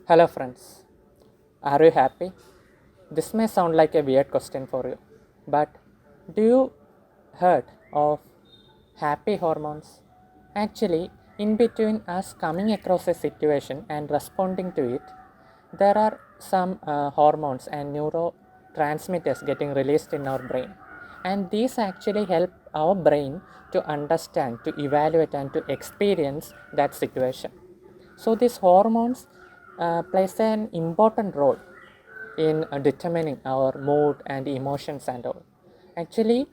Hello, friends. Are you happy? This may sound like a weird question for you, but do you heard of happy hormones? Actually, in between us coming across a situation and responding to it, there are some hormones and neurotransmitters getting released in our brain, and these actually help our brain to understand, to evaluate, and to experience that situation. So these hormones plays an important role in determining our mood and emotions and all. Actually,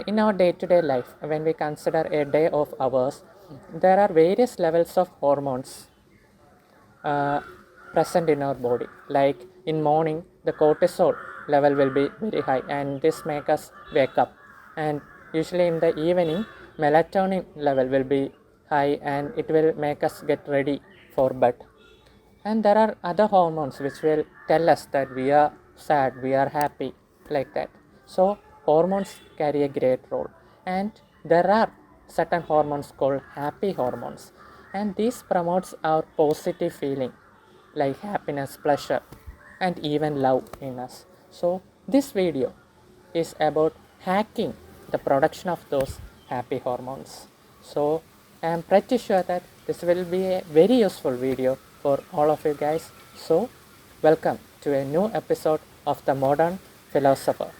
in our day-to-day life, when we consider a day of ours, there are various levels of hormones uh, present in our body. Like in morning, the cortisol level will be very high, and this make us wake up. And usually in the evening, melatonin level will be high, and it will make us get ready for bed. And there are other hormones which will tell us that we are sad, we are happy, like that. So hormones carry a great role, and there are certain hormones called happy hormones, and this promotes our positive feeling like happiness, pleasure, and even love in us. So this video is about hacking the production of those happy hormones. So I am pretty sure that this will be a very useful video for all of you guys. So welcome to a new episode of The Modern Philosopher.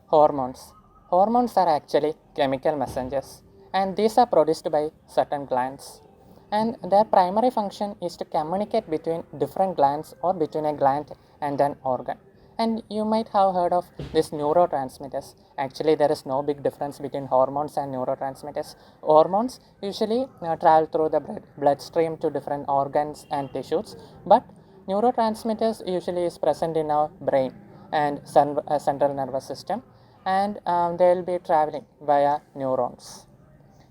Hormones. Hormones are actually chemical messengers, and these are produced by certain glands. And their primary function is to communicate between different glands or between a gland and an organ. And you might have heard of these neurotransmitters. Actually, there is no big difference between hormones and neurotransmitters. Hormones usually travel through the bloodstream to different organs and tissues, but neurotransmitters usually is present in our brain and central nervous system, and they will be traveling via neurons.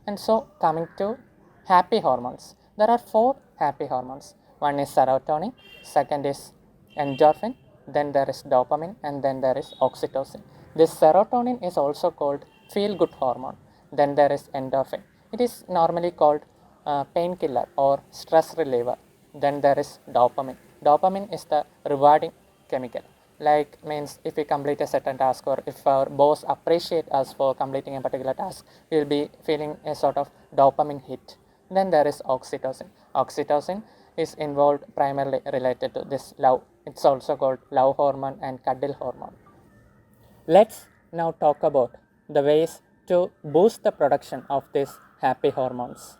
And so, coming to happy hormones, there are four happy hormones. One is serotonin, second is endorphin, then there is dopamine, and then there is oxytocin. This serotonin is also called feel good hormone. Then there is endorphin. It is normally called painkiller or stress reliever. Then there is dopamine. Dopamine is the rewarding chemical. Like means if we complete a certain task, or if our boss appreciate us for completing a particular task, we will be feeling a sort of dopamine hit. Then there is oxytocin. Oxytocin is involved primarily related to this love. It's also called love hormone and cuddle hormone. Let's now talk about the ways to boost the production of these happy hormones.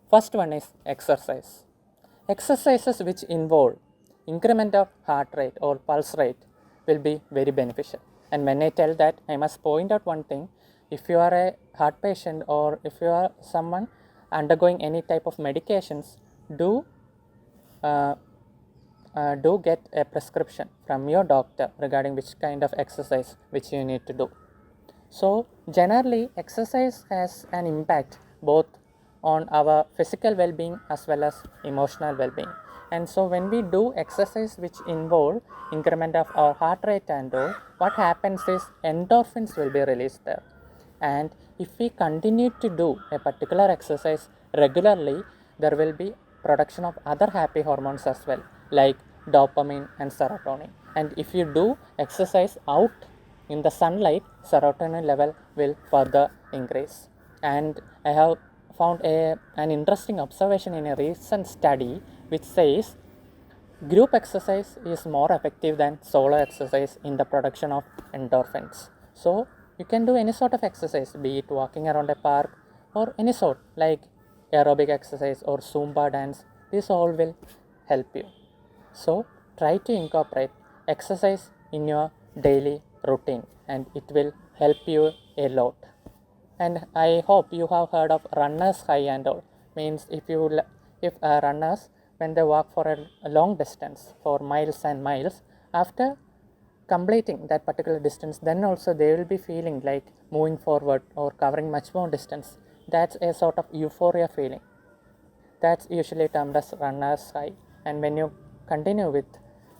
First one is exercise. Exercises which involve increment of heart rate or pulse rate will be very beneficial. And when I tell that, I must point out one thing. If you are a heart patient or if you are someone undergoing any type of medications, do uh, do get a prescription from your doctor regarding which kind of exercise which you need to do. So generally exercise has an impact both on our physical well-being as well as emotional well-being. And so when we do exercise which involve increment of our heart rate and all, what happens is endorphins will be released there. And if we continue to do a particular exercise regularly, there will be production of other happy hormones as well, like dopamine and serotonin. And if you do exercise out in the sunlight, serotonin level will further increase. And I have found an interesting observation in a recent study which says group exercise is more effective than solo exercise in the production of endorphins. So you can do any sort of exercise, be it walking around a park or any sort like aerobic exercise or Zumba dance. This all will help you. So try to incorporate exercise in your daily routine, and it will help you a lot. And I hope you have heard of runners high and all. Means if runners, when they walk for a long distance for miles and miles, after completing that particular distance, then also they will be feeling like moving forward or covering much more distance. That's a sort of euphoria feeling. That's usually termed as runner's high. And when you continue with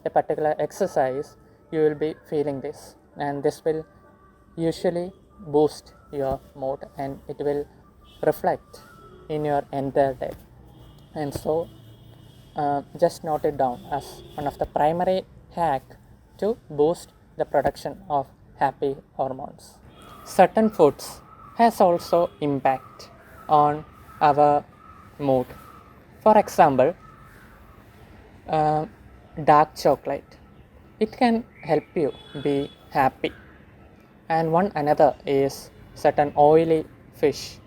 a particular exercise, you will be feeling this, and this will usually boost your mood and it will reflect in your entire day. And so just note it down as one of the primary hack to boost the production of happy hormones. Certain foods has also impact on our mood. For example, uh, dark chocolate. It can help you be happy. And one another is certain oily fish,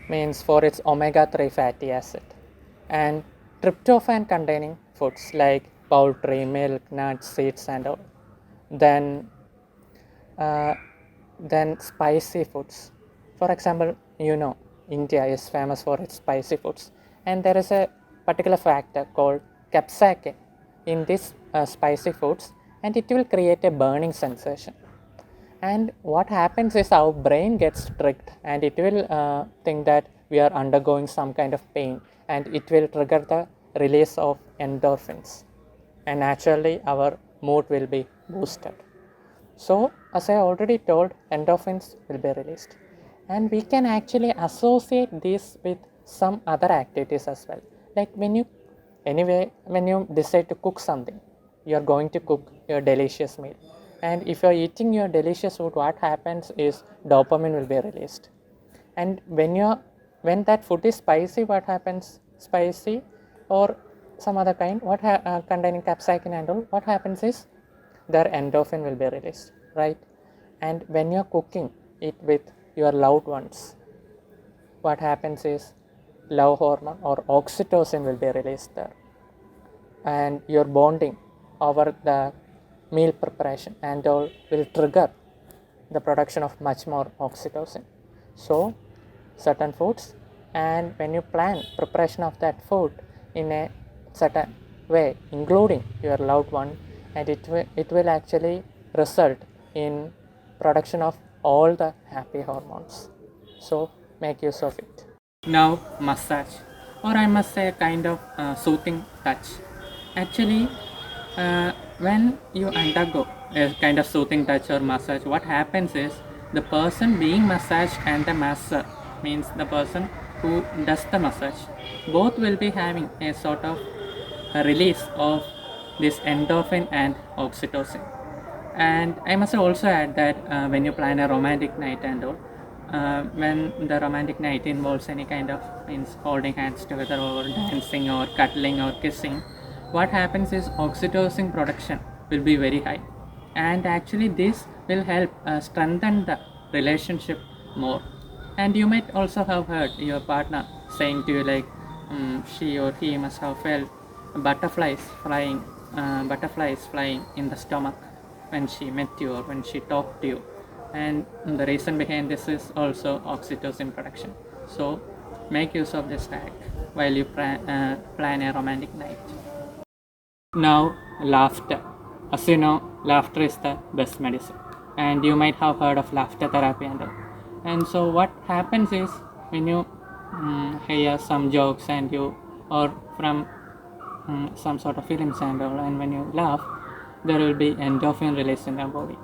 means for its omega-3 fatty acid, and tryptophan containing foods like poultry, milk, nuts, seeds, and all. Then uh, then spicy foods. For example, India is famous for its spicy foods, and there is a particular factor called capsaicin in these spicy foods, and it will create a burning sensation. And what happens is our brain gets tricked, and it will think that we are undergoing some kind of pain, and it will trigger the release of endorphins, and naturally our mood will be boosted. So, as I already told, endorphins will be released, and we can actually associate this with some other activities as well. Like when you decide to cook something, you are going to cook your delicious meal, and if you are eating your delicious food, what happens is dopamine will be released. And when that food is spicy, what happens? Spicy or some other kind, containing capsaicin and all, what happens is their endorphin will be released, right? And when you're cooking it with your loved ones, what happens is love hormone or oxytocin will be released there, and your bonding over the meal preparation and all will trigger the production of much more oxytocin. So certain foods, and when you plan preparation of that food in a certain way, including your loved one, and it will actually result in production of all the happy hormones. So make use of it. Now massage, or I must say kind of soothing touch. Actually, when you undergo a kind of soothing touch or massage, what happens is the person being massaged and the masser, means the person who does the massage, both will be having a sort of a release of this endorphin and oxytocin. And I must also add that when you plan a romantic night and all, when the romantic night involves any kind of means holding hands together or dancing or cuddling or kissing, what happens is oxytocin production will be very high, and actually this will help strengthen the relationship more. And you might also have heard your partner saying to you like she or he must have felt butterflies flying in the stomach when she met you or when she talked to you. And the reason behind this is also oxytocin production. So make use of this hack while you plan a romantic night. Now laughter. As you know, laughter is the best medicine, and you might have heard of laughter therapy and all. And so what happens is when you hear some jokes and you, or from some sort of films and all, and when you laugh, there will be endorphin release in your body,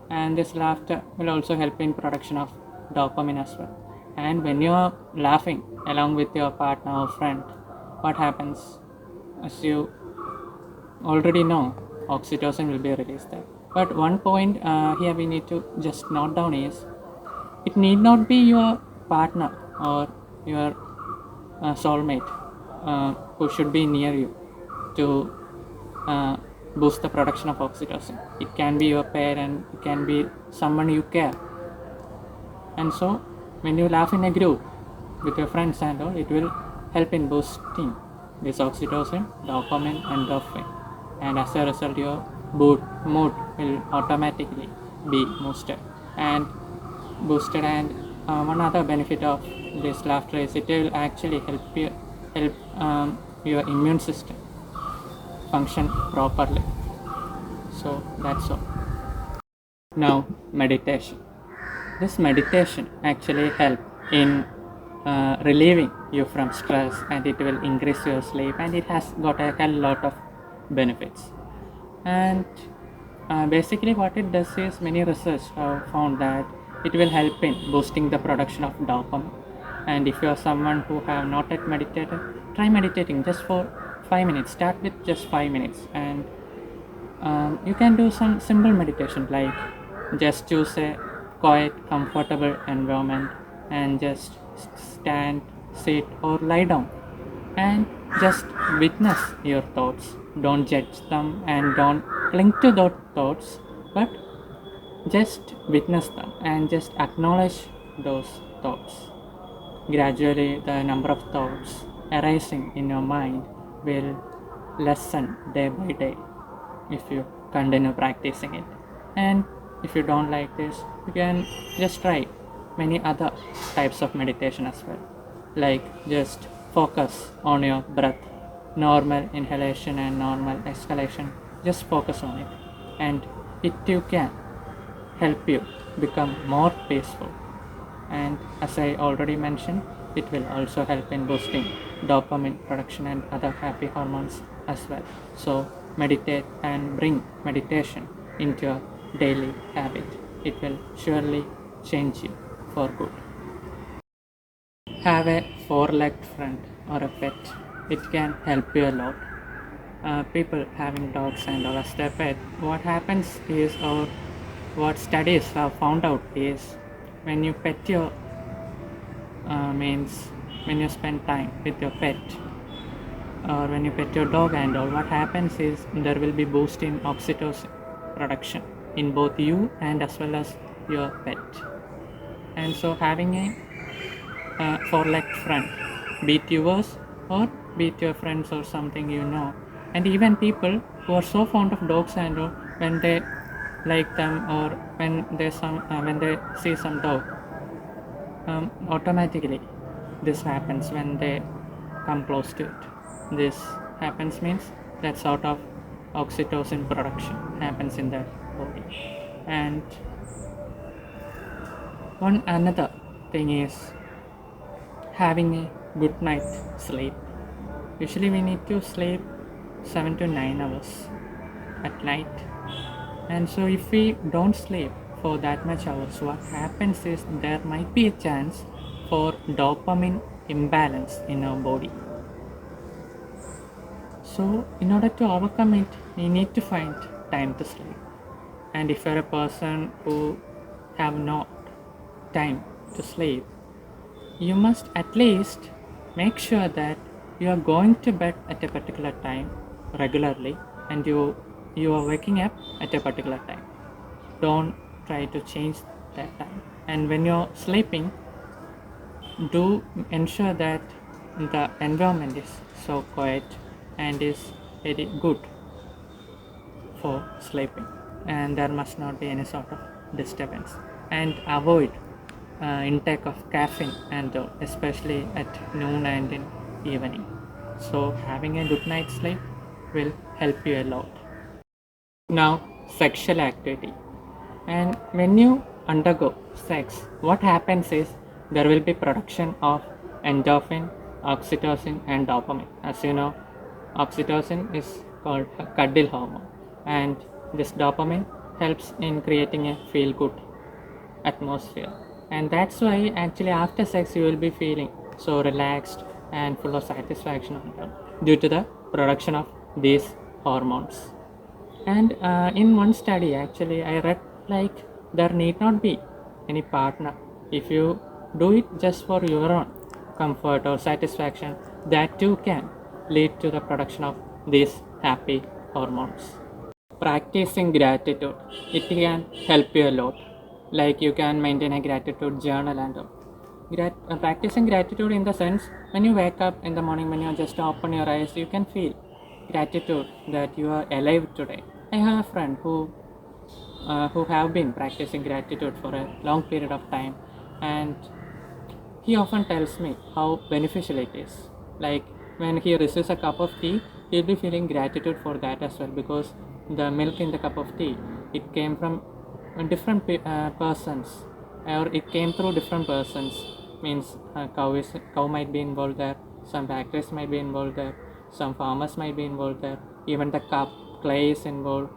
and this laughter will also help in production of dopamine as well. And when you are laughing along with your partner or friend, what happens? As you already know, oxytocin will be released there. But one point here we need to just note down is it need not be your partner or your soulmate who should be near you to boost the production of oxytocin. It can be your parent, it can be someone you care. And so when you laugh in a group with your friends and all, it will help in boosting this oxytocin, dopamine, endorphin, and as a result your mood will automatically be boosted. And one other benefit of this laughter is it will actually help your immune system function properly. So that's all. Now meditation. This meditation actually help in relieving you from stress, and it will increase your sleep, and it has got a hell lot of benefits. And Basically, what it does is many research have found that it will help in boosting the production of dopamine. And if you are someone who have not yet meditated, try meditating just for 5 minutes. Start with just 5 minutes, and you can do some simple meditation like just choose a quiet, comfortable environment and just stand, sit, or lie down and just witness your thoughts. Don't judge them and don't cling to those thoughts, but just witness them and just acknowledge those thoughts. Gradually, the number of thoughts arising in your mind will lessen day by day if you continue practicing it. And if you don't like this, you can just try many other types of meditation as well, like just focus on your breath, normal inhalation and normal exhalation. Just focus on it, and it too can help you become more peaceful. And as I already mentioned, it will also help in boosting dopamine production and other happy hormones as well. So meditate and bring meditation into your daily habit. It will surely change you for good. Have a four-legged friend or a pet. It can help you a lot. People having dogs and all as their pet, what happens is, or what studies have found out is, when you pet your means when you spend time with your pet or when you pet your dog and all, what happens is there will be boost in oxytocin production in both you and as well as your pet. And so having a four-legged friend, be it yours or be it your friends or something, and even people who are so fond of dogs and all, when they like them or when they see some dog, automatically this happens when they come close to it. This happens means that sort of oxytocin production happens in their body. And one another thing is having a good night sleep. Usually we need to sleep 7 to 9 hours at night, and so if we don't sleep for that much hours, what happens is there might be a chance for dopamine imbalance in our body. So in order to overcome it, we need to find time to sleep. And if you're a person who have no time to sleep, you must at least make sure that you are going to bed at a particular time regularly, and you are waking up at a particular time. Don't try to change that time. And when you're sleeping, do ensure that the environment is so quiet and is very good for sleeping, and there must not be any sort of disturbance. And avoid intake of caffeine and especially at noon and in evening. So having a good night's sleep will help you a lot. Now, sexual activity. And when you undergo sex, what happens is there will be production of endorphin, oxytocin, and dopamine. As you know, oxytocin is called a cuddle hormone, and this dopamine helps in creating a feel good atmosphere. And that's why actually after sex you will be feeling so relaxed and full of satisfaction due to the production of these hormones. And in one study, actually, I read like there need not be any partner. If you do it just for your own comfort or satisfaction, that too can lead to the production of these happy hormones. Practicing gratitude, it can help you a lot. Like you can maintain a gratitude journal and all. Practicing gratitude in the sense, when you wake up in the morning, when you just open your eyes, you can feel gratitude that you are alive today. I have a friend who have been practicing gratitude for a long period of time, and he often tells me how beneficial it is. Like when he receives a cup of tea, he'll be feeling gratitude for that as well, because the milk in the cup of tea, it came from different persons, or it came through different persons. Means cow might be involved there, some factories might be involved there, some farmers might be involved there, even the cup clay is involved.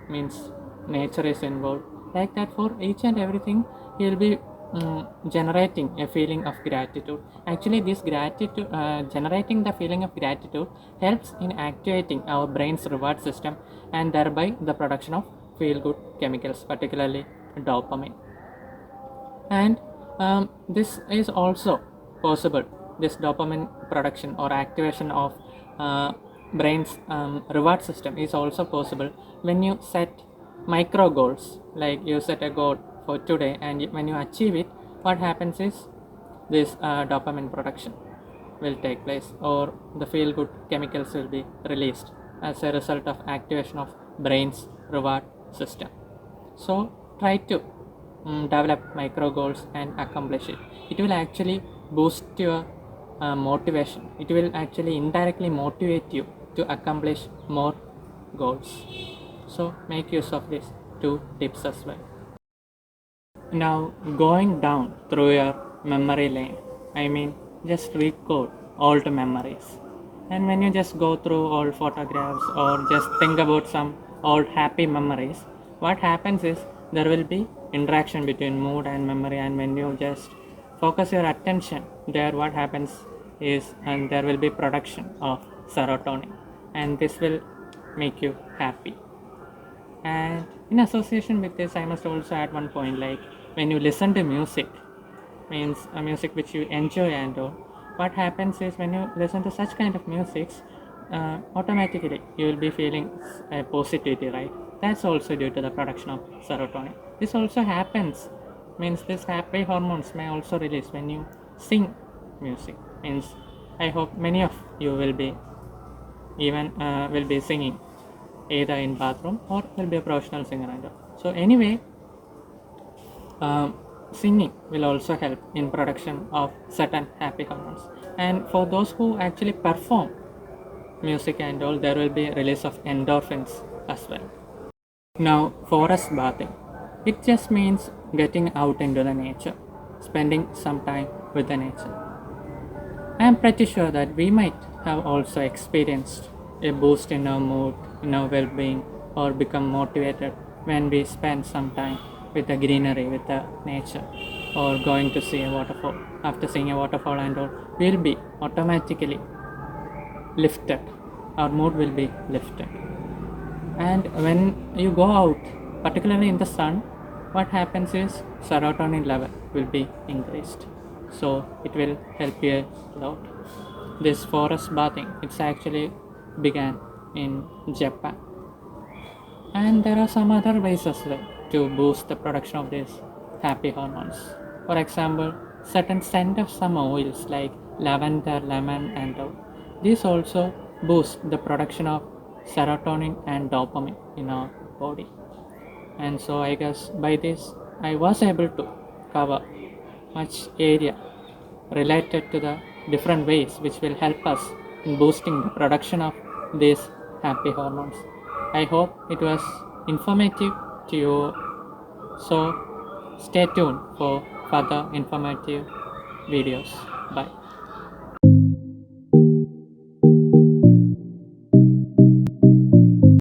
Means nature is involved. Like that, for each and everything, he will be generating a feeling of gratitude. Actually, this gratitude, generating the feeling of gratitude, helps in activating our brain's reward system and thereby the production of feel good chemicals, particularly dopamine. And this is also possible, this dopamine production or activation of brain's reward system is also possible when you set micro goals. Like you set a goal for today, and when you achieve it, what happens is this dopamine production will take place, or the feel good chemicals will be released as a result of activation of brain's reward system. So try to develop micro goals and accomplish it. It will actually boost your motivation. It will actually indirectly motivate you to accomplish more goals. So make use of these two tips as well. Now, going down through your memory lane, I mean, just recall old memories. And when you just go through old photographs or just think about some old happy memories, what happens is there will be interaction between mood and memory. And when you just focus your attention there, what happens is, and there will be production of serotonin, and this will make you happy. And in association with this, I must also add one point, like when you listen to music, means a music which you enjoy and all, what happens is when you listen to such kind of musics, automatically you will be feeling positivity, right? That's also due to the production of serotonin. This also happens, means this happy hormones may also release when you sing music. Means I hope many of you will be even will be singing either in bathroom or will be a professional singer and all. So anyway, singing will also help in production of certain happy hormones. And for those who actually perform music and all, there will be release of endorphins as well. Now, forest bathing, it just means getting out into the nature, spending some time with the nature. I am pretty sure that we might have also experienced a boost in our mood, in our well being, or become motivated when we spend some time with the greenery, with the nature, or going to see a waterfall. After seeing a waterfall and all, we'll be automatically lifted, our mood will be lifted. And when you go out, particularly in the sun, what happens is serotonin level will be increased, so it will help you a lot. This forest bathing, it's actually began in Japan, and there are some other ways as well to boost the production of these happy hormones. For example, certain scent of some oils like lavender, lemon, and all, these also boost the production of serotonin and dopamine in our body. And so I guess by this I was able to cover much area related to the different ways which will help us in boosting the production of these happy hormones. I hope it was informative to you, so stay tuned for further informative videos. Bye.